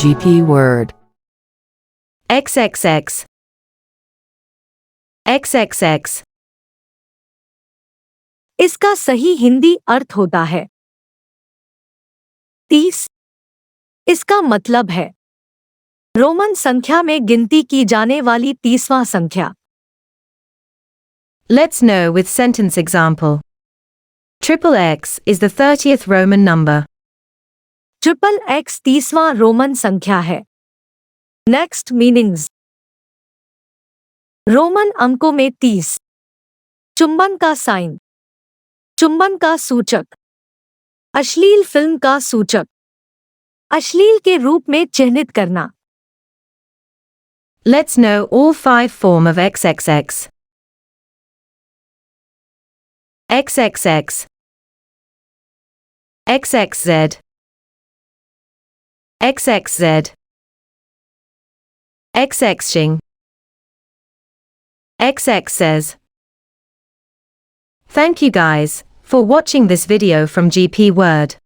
GP word. XXX. XXX. इसका सही हिंदी अर्थ होता है 30। इसका मतलब है रोमन संख्या में गिनती की जाने वाली 30वां संख्या। Let's know with sentence example. XXX is the 30th Roman number. XXX 30वां रोमन संख्या है। Next meanings. रोमन अंकों में 30। चुंबन का साइन, चुंबन का सूचक। अश्लील फिल्म का सूचक, अश्लील के रूप में चिह्नित करना। Let's know all 5 form of XXX. XXX. XXZ. XXZ. XXing. XXs. Thank you guys for watching this video from GP Word.